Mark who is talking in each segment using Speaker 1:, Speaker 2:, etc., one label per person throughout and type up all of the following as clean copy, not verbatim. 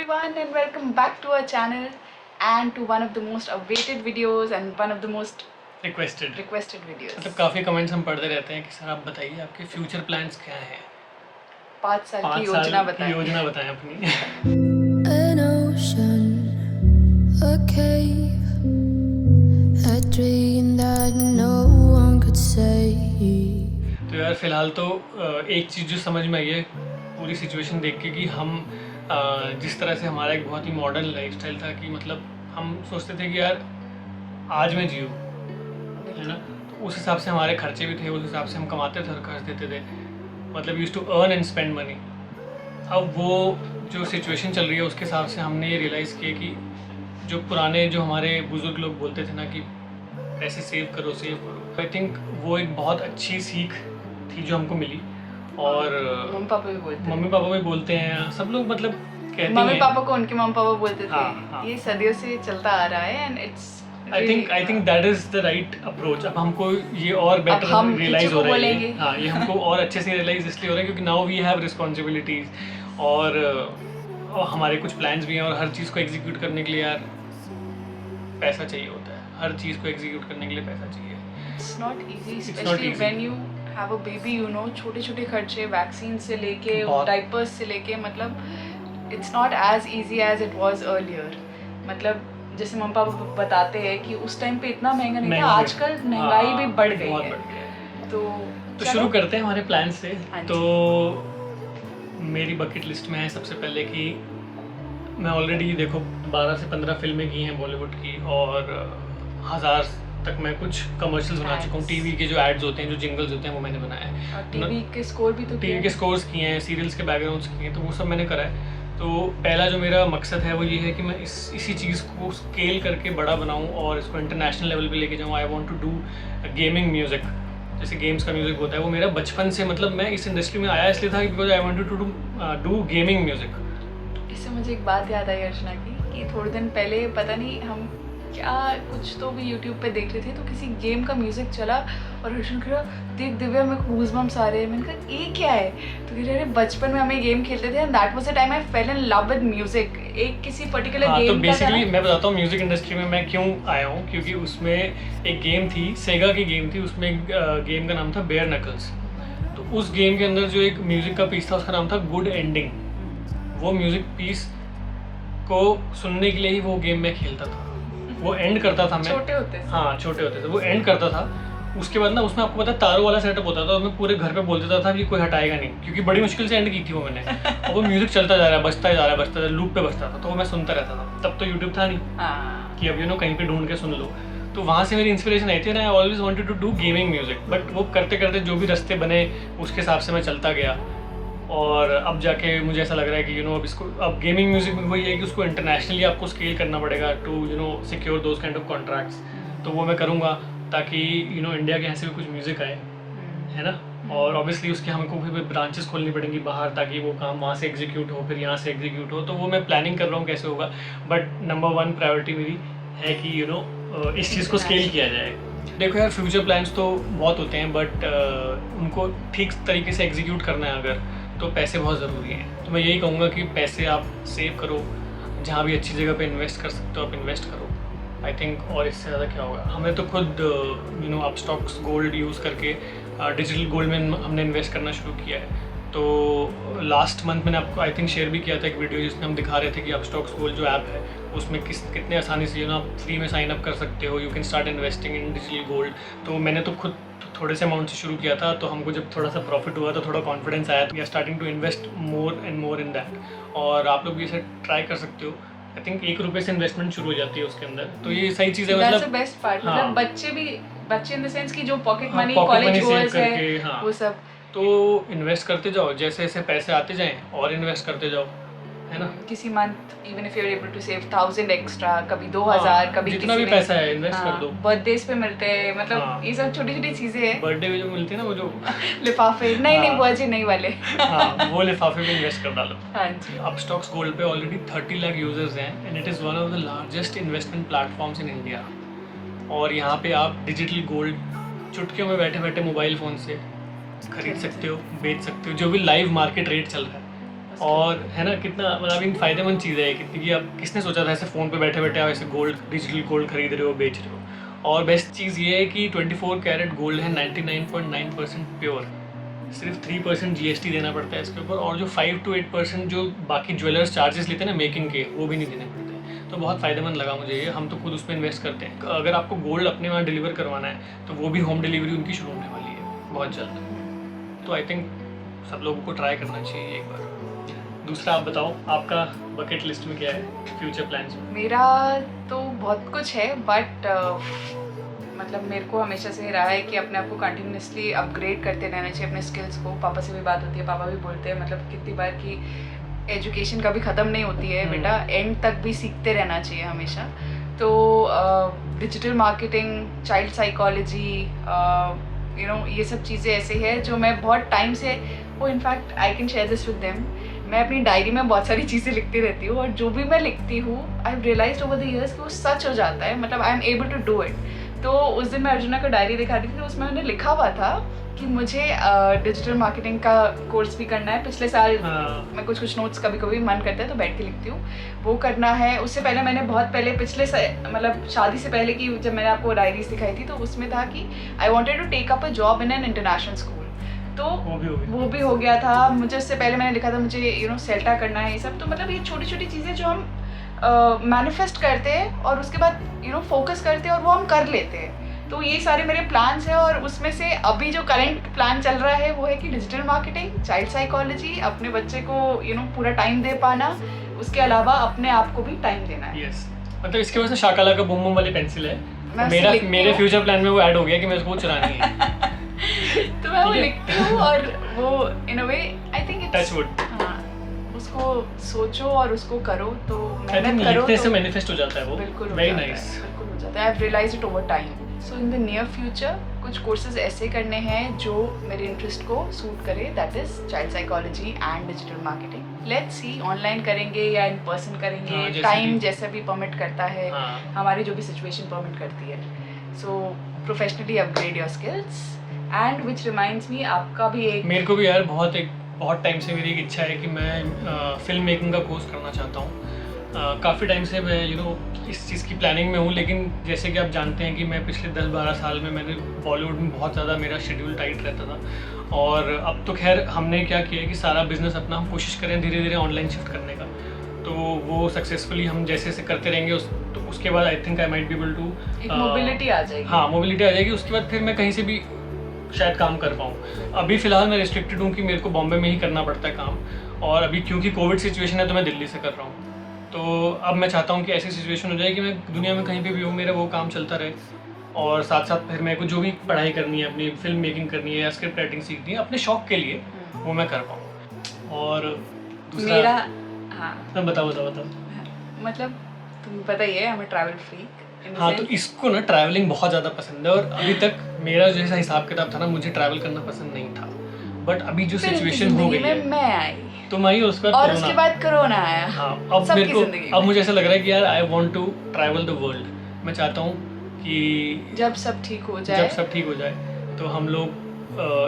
Speaker 1: everyone and welcome back to our channel and to one of the most awaited videos and one of the most
Speaker 2: requested
Speaker 1: videos.
Speaker 2: मतलब काफ़ी comments हम पढ़ते रहते हैं कि sir आप बताइए आपके फ्यूचर प्लान्स क्या हैं।
Speaker 1: 5 साल की योजना बताएं
Speaker 2: अपनी।
Speaker 3: An ocean, a cave, a dream that no one could save.
Speaker 2: तो यार फिलहाल तो एक चीज़ जो समझ में आई है पूरी सिचुएशन देख के कि हम जिस तरह से हमारा एक बहुत ही मॉडर्न लाइफस्टाइल था कि मतलब हम सोचते थे कि यार आज मैं जीऊँ, है ना। तो उस हिसाब से हमारे खर्चे भी थे, उस हिसाब से हम कमाते थे और खर्च देते थे, मतलब use to earn and spend money. अब वो जो सिचुएशन चल रही है उसके हिसाब से हमने ये रियलाइज़ किया कि जो पुराने जो हमारे बुज़ुर्ग लोग बोलते थे ना कि पैसे सेव करो। आई थिंक वो एक बहुत अच्छी सीख थी जो हमको मिली। और
Speaker 1: मम्मी पापा भी बोलते
Speaker 2: हैं, सब लोग मतलब कहते हैं।
Speaker 1: मम्मी पापा को उनके मम्मी पापा बोलते थे।
Speaker 2: हाँ।
Speaker 1: ये सदियों से चलता आ रहा है and it's
Speaker 2: I think that is the right approach. अब हमको ये और बेटर रियलाइज हो रहा है। हाँ, ये हमको और अच्छे से रियलाइज इसलिए हो रहा है क्योंकि नाउ वी हैव रिस्पॉन्सिबिलिटीज और हमारे कुछ प्लान्स भी हैं और हर चीज़ को एग्जीक्यूट करने के लिए यार पैसा चाहिए होता है। हर चीज़ को एग्जीक्यूट करने के लिए पैसा चाहिए।
Speaker 1: It's not easy, specially when you have a baby, you know. छोटे छोटे खर्चे, वैक्सीन से लेके डाइपर्स से लेके, मतलब it's not as easy as it was earlier. मतलब जैसे मम्मी पापा बताते हैं कि उस टाइम पे इतना महंगा नहीं था, आजकल महंगाई भी बढ़ गई है। तो
Speaker 2: शुरू करते हैं हमारे प्लान से। तो मेरी बकेट लिस्ट में है सबसे पहले कि मैं ऑलरेडी देखो 12 से 15 फिल्में की हैं बॉलीवुड की और 1000 तक मैं कुछ कमर्शियल्स बना चुका हूँ। टीवी के जो एड्स होते हैं, जो जिंगल्स होते हैं, वो मैंने बनाए हैं।
Speaker 1: टीवी के स्कोर भी तो
Speaker 2: टीवी के स्कोर्स किए हैं, सीरियल्स के बैकग्राउंड्स किए हैं, तो वो सब मैंने करा है। तो पहला जो मेरा मकसद है वो ये है कि मैं इसी चीज़ को स्केल करके बड़ा बनाऊँ और इसको इंटरनेशनल लेवल पे लेके जाऊँ। I want to do gaming music, जैसे गेम्स का म्यूज़िक होता है। वो मेरा बचपन से, मतलब मैं इस इंडस्ट्री में आया इसलिए था because I wanted to do gaming music.
Speaker 1: इससे मुझे एक बात याद आई अर्चना की कि थोड़े दिन पहले पता नहीं हम क्या कुछ तो भी यूट्यूब पे देख रहे थे, तो किसी गेम का म्यूज़िक चला और हर्षन कह रहा देख दिव्या मेरे को गूज़बम्प्स आ रहे हैं। मैंने कहा ये क्या है? तो कह रहे बचपन में हमें गेम खेलते थे and that was the time I fail in love with music. एक किसी पर्टिकुलर गेम
Speaker 2: तो बेसिकली मैं बताता हूँ म्यूज़िक इंडस्ट्री में मैं क्यों आया हूँ, क्योंकि उसमें एक गेम थी, सेगा की गेम थी, उसमें एक गेम का नाम था बेयर नकल्स। तो उस गेम के अंदर जो एक म्यूज़िक का पीस था उसका नाम था गुड एंडिंग। वो म्यूज़िक पीस को सुनने के लिए ही वो गेम मैं खेलता था। वो एंड करता था, मैं छोटे होते थे, वो एंड करता था। उसके बाद ना उसमें आपको पता है तारों वाला सेटअप होता था, मैं पूरे घर पे बोल देता था कि कोई हटाएगा नहीं, क्योंकि बड़ी मुश्किल से एंड की थी वो मैंने। और वो म्यूजिक चलता जा रहा है, बजता जा रहा है, लूप पे बजता था, तो वो मैं सुनता रहता था। तब तो यूट्यूब था नहीं कि अब कहीं पे ढूंढ के सुन लो। तो वहाँ से मेरी इंस्पिरेशन आई थी ना, I always wanted to do gaming music. But वो करते करते जो भी रास्ते बने उसके हिसाब से मैं चलता गया और अब जाके मुझे ऐसा लग रहा है कि अब इसको, अब गेमिंग म्यूजिक में वही है कि उसको इंटरनेशनली आपको स्केल करना पड़ेगा to secure those kind of contracts. तो वो मैं करूँगा ताकि इंडिया के यहाँ से भी कुछ म्यूज़िक आए, है ना। और ऑब्वियसली उसके हमको भी ब्रांचेस खोलनी पड़ेंगी बाहर ताकि वो काम वहाँ से एग्जीक्यूट हो, फिर यहाँ से एग्जीक्यूट हो। तो वो मैं प्लानिंग कर रहा हूँ कैसे होगा। बट नंबर 1 प्रायोरिटी मेरी है कि इस चीज़ को स्केल किया जाए। देखो यार, फ्यूचर प्लान्स तो बहुत होते हैं बट उनको ठीक तरीके से एग्जीक्यूट करना है अगर, तो पैसे बहुत ज़रूरी हैं। तो मैं यही कहूँगा कि पैसे आप सेव करो, जहाँ भी अच्छी जगह पे इन्वेस्ट कर सकते हो आप इन्वेस्ट करो। आई थिंक और इससे ज़्यादा क्या होगा। हमें तो खुद अपस्टॉक्स गोल्ड यूज़ करके डिजिटल गोल्ड में हमने इन्वेस्ट करना शुरू किया है। तो लास्ट मंथ मैंने आपको आई थिंक शेयर भी किया था एक वीडियो जिसमें हम दिखा रहे थे कि अपस्टॉक्स गोल्ड जो ऐप है उसमें कितने आसानी से आप फ्री में साइन अप कर सकते हो। You can start investing in digital gold. तो मैंने तो खुद थोड़े से अमाउंट से शुरू किया था, तो हमको जब थोड़ा सा प्रॉफिट हुआ तो थोड़ा कॉन्फिडेंस आया, तो we are starting to invest more and more in that. और आप लोग भी इसे ट्राई कर सकते हो। आई थिंक 1 रुपये से इन्वेस्टमेंट शुरू हो जाती है उसके अंदर। तो ये सही चीज़ है, मतलब
Speaker 1: बेस्ट पार्ट। मतलब बच्चे इन द सेंस की जो पॉकेट मनी कॉलेज गोल्स है वो सब,
Speaker 2: तो इन्वेस्ट करते जाओ, जैसे जैसे पैसे आते जाएं और इन्वेस्ट करते जाओ, है ना।
Speaker 1: किसी month even if you are able to save 1000 extra, कभी 2000, कभी
Speaker 2: जितना भी पैसा है इन्वेस्ट कर दो।
Speaker 1: बर्थडेज पे मिलते हैं, मतलब ये सब छोटी छोटी चीजें हैं।
Speaker 2: बर्थडे पे जो मिलती है ना वो जो
Speaker 1: लिफाफे, नहीं बर्थडे नहीं वाले,
Speaker 2: वो लिफाफे में इन्वेस्ट कर डालो।
Speaker 1: हाँ जी।
Speaker 2: अपस्टॉक्स गोल्ड पे ऑलरेडी 30 लाख यूजर्स हैं and it is one of the largest investment platforms in India. और यहाँ पे आप डिजिटल गोल्ड चुटकियों में बैठे बैठे मोबाइल फ़ोन से खरीद सकते हो, बेच सकते हो, जो भी लाइव मार्केट रेट चल रहा है। और है ना कितना मतलब इन फायदेमंद चीज़ है कितनी कि अब किसने सोचा था ऐसे फ़ोन पे बैठे बैठे आप ऐसे गोल्ड डिजिटल गोल्ड खरीद रहे हो बेच रहे हो। और बेस्ट चीज़ ये है कि 24 कैरेट गोल्ड है 99.9% प्योर, सिर्फ 3% GST देना पड़ता है इसके ऊपर, और जो 5 to 8% जो बाकी ज्वेलर्स चार्जेस लेते हैं ना मेकिंग के, वो भी नहीं देने पड़ते। तो बहुत फ़ायदेमंद लगा मुझे ये, हम तो खुद उस पर इन्वेस्ट करते हैं। अगर आपको गोल्ड अपने वहाँ डिलीवर करवाना है तो वो भी होम डिलीवरी उनकी शुरू होने वाली है बहुत जल्द। तो आई थिंक सब लोगों को ट्राई करना चाहिए एक बार। दूसरा आप बताओ, आपका बकेट लिस्ट में क्या है फ्यूचर प्लान्स में?
Speaker 1: मेरा तो बहुत कुछ है, बट मतलब मेरे को हमेशा से रहा है कि अपने आप को कंटिन्यूसली अपग्रेड करते रहना चाहिए अपने स्किल्स को। पापा से भी बात होती है, पापा भी बोलते हैं मतलब कितनी बार कि एजुकेशन कभी ख़त्म नहीं होती है बेटा, एंड तक भी सीखते रहना चाहिए हमेशा। तो डिजिटल मार्केटिंग, चाइल्ड साइकोलॉजी, ये सब चीज़ें ऐसे हैं जो मैं बहुत टाइम से, वो in fact I can share this with them, मैं अपनी डायरी में बहुत सारी चीज़ें लिखती रहती हूँ, और जो भी मैं लिखती हूँ I have realised over the years कि वो सच हो जाता है, मतलब I am able to do it. तो उस दिन मैं अर्जुना को डायरी दिखा रही थी, तो उसमें मैंने लिखा हुआ था कि मुझे डिजिटल मार्केटिंग का कोर्स भी करना है। पिछले साल मैं कुछ नोट्स कभी कभी मन करता है तो बैठ के लिखती हूँ, वो करना है। उससे पहले मैंने बहुत पहले मतलब शादी से पहले की जब मैंने आपको डायरीज दिखाई थी तो उसमें था कि I wanted to take up a job in an international school, तो वो भी हो गया था मुझे। उससे पहले मैंने लिखा था मुझे सेल्टा करना है, ये सब। तो मतलब ये छोटी छोटी चीज़ें जो हम मैनिफेस्ट करते हैं और उसके बाद फोकस करते हैं और वो हम कर लेते हैं। तो ये सारे मेरे प्लान्स हैं, और उसमें से अभी जो करंट प्लान चल रहा है वो है कि डिजिटल मार्केटिंग, चाइल्ड साइकोलॉजी, अपने बच्चे को पूरा टाइम दे पाना, उसके अलावा अपने आप को भी टाइम देना है।
Speaker 2: यस, मतलब इसके वजह से शाकाला का बूम बूम वाली पेंसिल है, मेरे फ्यूचर प्लान में वो ऐड हो गया कि मैं उसको चुरानी है।
Speaker 1: तो मैं वो लिखती हूँ, और वो इन अ वे आई थिंक
Speaker 2: टच वुड,
Speaker 1: उसको सोचो और उसको करो, तो
Speaker 2: मेहनत करो तो मैनिफेस्ट हो जाता है वो।
Speaker 1: बिल्कुल
Speaker 2: वेरी नाइस,
Speaker 1: बिल्कुल हो जाता है। I have realised it over time. So in the near future कुछ कोर्सेज ऐसे करने हैं जो मेरे इंटरेस्ट को सूट करे, that is child psychology and digital marketing. Let's see, online करेंगे या इन पर्सन करेंगे, टाइम जैसा भी परमिट करता है, हमारी जो भी सिचुएशन परमिट करती है। So professionally upgrade your skills. And which reminds me, आपका भी एक,
Speaker 2: मेरे को भी यार बहुत टाइम से मेरी एक इच्छा है कि मैं फिल्म मेकिंग का कोर्स करना चाहता हूँ। काफ़ी टाइम से मैं इस चीज़ की प्लानिंग में हूँ, लेकिन जैसे कि आप जानते हैं कि मैं पिछले 10-12 साल में मैंने बॉलीवुड में बहुत ज़्यादा मेरा शेड्यूल टाइट रहता था, और अब तो खैर हमने क्या किया कि सारा बिजनेस अपना हम कोशिश करें धीरे धीरे ऑनलाइन शिफ्ट करने का। तो वो सक्सेसफुली हम जैसे जैसे करते रहेंगे तो उसके बाद I think I might be able to,
Speaker 1: mobility आ जाएगी।
Speaker 2: हाँ, मोबिलिटी आ जाएगी। उसके बाद फिर मैं कहीं से भी शायद काम कर पाऊँ। अभी फ़िलहाल मैं रिस्ट्रिक्टेड हूँ कि मेरे को बॉम्बे में ही करना पड़ता है काम, और अभी क्योंकि कोविड सिचुएशन है तो मैं दिल्ली से कर रहा हूँ। तो अब मैं चाहता हूँ कि ऐसी सिचुएशन हो जाए कि मैं दुनिया में कहीं पे भी हूँ, मेरा वो काम चलता रहे, और साथ साथ फिर मेरे को जो भी पढ़ाई करनी है, अपनी फिल्म मेकिंग करनी है या स्क्रिप्ट राइटिंग सीखनी है अपने शौक के लिए, वो मैं कर पाऊँ। और दूसरा
Speaker 1: मेरा, हाँ
Speaker 2: बताओ
Speaker 1: मतलब तुम्हें पता ही है, हमें ट्रैवल फ्रीक।
Speaker 2: हाँ, तो इसको ना ट्रैवलिंग बहुत ज़्यादा पसंद है, और अभी तक मेरा जैसा हिसाब किताब था ना, मुझे ट्रैवल करना पसंद नहीं था। बट अभी जो सिचुएशन हो गई है,
Speaker 1: मैं आई,
Speaker 2: तुम आई, उसके
Speaker 1: बाद कोरोना आया।
Speaker 2: हाँ, अब मेरे को अब मुझे ऐसा लग रहा है कि यार I want to travel the world. मैं चाहता हूँ कि
Speaker 1: जब सब ठीक हो जाए
Speaker 2: तो हम लोग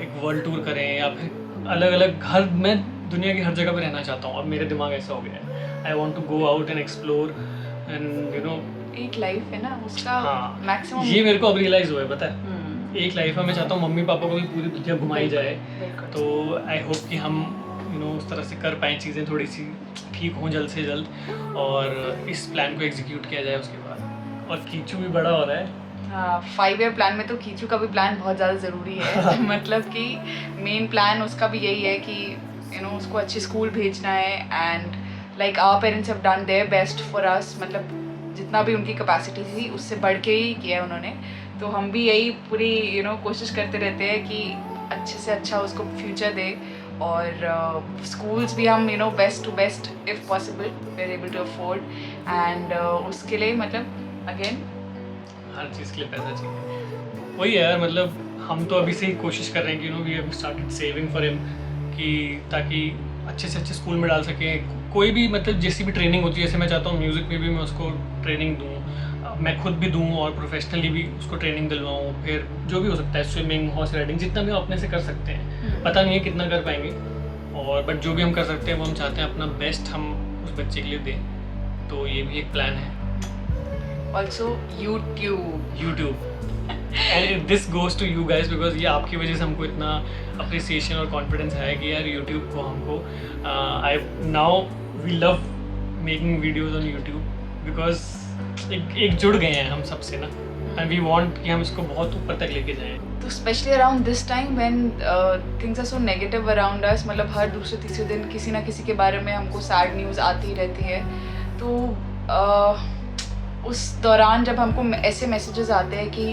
Speaker 2: एक वर्ल्ड टूर करें, या फिर अलग अलग मैं दुनिया की हर जगह पे रहना चाहता हूँ। अब मेरे दिमाग ऐसा हो गया है, I want to go out and explore, and
Speaker 1: एक लाइफ है ना उसका मैक्सिमम।
Speaker 2: ये मेरे को अब रियलाइज हुआ है, पता है, एक लाइफ है। मैं चाहता हूँ मम्मी पापा को भी पूरी दुनिया घुमाई जाए, तो आई होप कि हम उस तरह से कर पाएँ, चीज़ें थोड़ी सी ठीक हों जल्द से जल्द, और इस प्लान को एग्जीक्यूट किया जाए उसके बाद। और कीचू भी बड़ा हो रहा है।
Speaker 1: हाँ, 5 ईयर प्लान में तो कीचू का भी प्लान बहुत ज़्यादा ज़रूरी है। मतलब कि मेन प्लान उसका भी यही है कि उसको अच्छे स्कूल भेजना है, and like our parents have done their best for us, मतलब जितना भी उनकी कैपेसिटी थी उससे बढ़ के ही किया है उन्होंने। तो हम भी यही पूरी कोशिश करते रहते हैं कि अच्छे से अच्छा उसको फ्यूचर दे, और स्कूल्स भी हम best to best if possible we are able to afford, and उसके लिए मतलब अगेन
Speaker 2: हर चीज़ के लिए पैसा चाहिए। वही है यार, मतलब हम तो अभी से ही कोशिश कर रहे हैं कि we have started saving for him, कि ताकि अच्छे से अच्छे स्कूल में डाल सकें। कोई भी मतलब जैसी भी ट्रेनिंग होती है, जैसे मैं चाहता हूँ म्यूज़िक में भी मैं उसको ट्रेनिंग दूँ, मैं खुद भी दूँ और प्रोफेशनली भी उसको ट्रेनिंग दिलवाऊँ। फिर जो भी हो सकता है, स्विमिंग, हॉर्स राइडिंग, जितना भी हम अपने से कर सकते हैं। पता नहीं है कितना कर पाएंगे, और बट जो भी हम कर सकते हैं वो हम चाहते हैं अपना बेस्ट हम उस बच्चे के लिए दें, तो ये भी एक प्लान है।
Speaker 1: Also YouTube
Speaker 2: and this goes to you guys because ये आपकी वजह से हमको इतना अप्रिसिएशन और कॉन्फिडेंस है कि यार यूट्यूब को हमको I now we love making videos on YouTube because एक जुड़ गए हैं हम सबसे ना, एंड वी वांट कि हम इसको बहुत ऊपर तक लेके जाएं।
Speaker 1: तो specially around this time when things are so negative around us, मतलब हर दूसरे तीसरे दिन किसी ना किसी के बारे में हमको सैड न्यूज़ आती ही रहती है। तो उस दौरान जब हमको ऐसे मैसेजेस आते हैं कि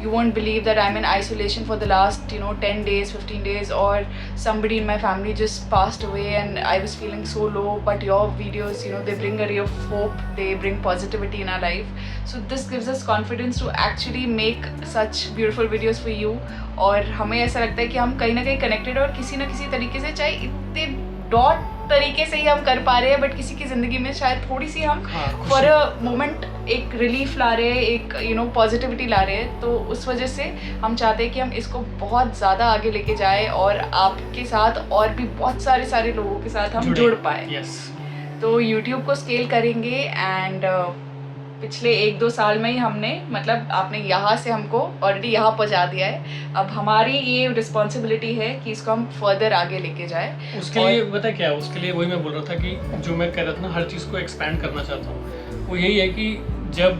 Speaker 1: you won't believe that I am in isolation for the last 10 days 15 days और somebody in my family just passed away and I was feeling so low, but your videos they bring a ray of hope, they bring positivity in our life, so this gives us confidence to actually make such beautiful videos for you। और हमें ऐसा लगता है कि हम कहीं ना कहीं कनेक्टेड और किसी ना किसी तरीके से, चाहे इतने डॉट तरीके से ही हम कर पा रहे हैं, बट किसी की ज़िंदगी में शायद थोड़ी सी हम फॉर अ मोमेंट एक रिलीफ ला रहे हैं, एक पॉजिटिविटी ला रहे हैं। तो उस वजह से हम चाहते हैं कि हम इसको बहुत ज़्यादा आगे लेके जाएं और आपके साथ और भी बहुत सारे लोगों के साथ हम जुड़ पाए।
Speaker 2: yes.
Speaker 1: तो YouTube को स्केल करेंगे एंड पिछले 1-2 साल में ही हमने, मतलब आपने यहाँ से हमको ऑलरेडी यहाँ पहुँचा दिया है, अब हमारी ये रिस्पॉन्सिबिलिटी है कि इसको हम फर्दर आगे लेके जाए।
Speaker 2: उसके लिए पता क्या, उसके लिए वही मैं बोल रहा था कि जो मैं कह रहा था ना, हर चीज़ को एक्सपैंड करना चाहता हूँ, वो यही है कि जब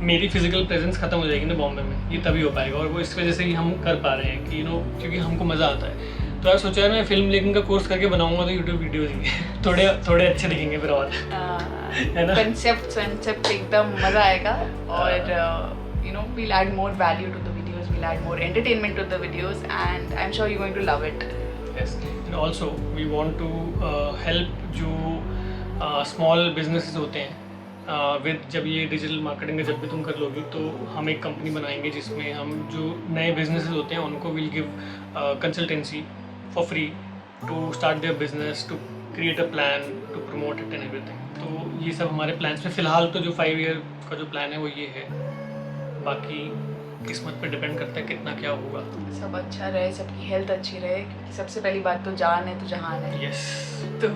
Speaker 2: मेरी फिजिकल प्रेजेंस खत्म हो जाएगी ना बॉम्बे में, ये तभी हो पाएगा, और वो इस वजह से ही हम कर पा रहे हैं कि क्योंकि हमको मज़ा आता है। तो यार सोचा है मैं फिल्म मेकिंग का कोर्स करके बनाऊंगा तो यूट्यूब वीडियोज़ ही थोड़े अच्छे दिखेंगे फिर, और है ना,
Speaker 1: कंसेप्ट एकदम मज़ा आएगा। और we'll add more value to the videos, we'll add more entertainment to the videos, and I'm sure you're going to love it.
Speaker 2: Yes, and also we want to help जो small businesses होते हैं with, जब ये digital marketing जब भी तुम कर लोगी तो हम एक कंपनी बनाएंगे जिसमें हम जो नए बिजनेसेस होते हैं उनको will give consultancy for free to start their business, to create a plan, to promote it and everything. तो ये सब हमारे प्लान्स में फ़िलहाल तो जो 5 ईयर का जो प्लान है वो ये है, बाकी किस्मत पे डिपेंड करता है कितना क्या होगा।
Speaker 1: सब अच्छा रहे, सबकी हेल्थ अच्छी रहे, क्योंकि सबसे पहली बात तो जान है तो जहान है।
Speaker 2: यस,
Speaker 1: तो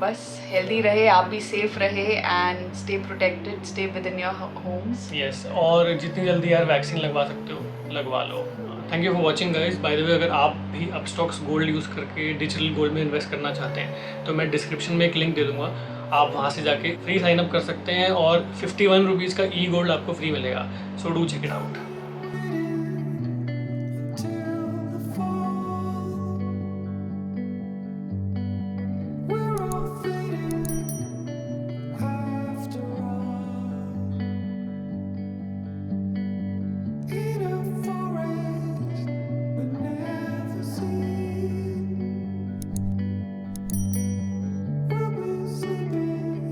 Speaker 1: बस हेल्दी रहे, आप भी सेफ रहे and stay protected, stay within your homes.
Speaker 2: Yes, और जितनी जल्दी यार वैक्सीन लगवा सकते हो लगवा लो। Thank you for watching guys. By the way, अगर आप भी अपस्टॉक्स गोल्ड यूज़ करके डिजिटल गोल्ड में इन्वेस्ट करना चाहते हैं तो मैं डिस्क्रिप्शन में एक लिंक दे दूँगा, आप वहाँ से जाके फ्री साइन अप कर सकते हैं और 51 रुपीज़ का ई गोल्ड आपको फ्री मिलेगा। So do check it out.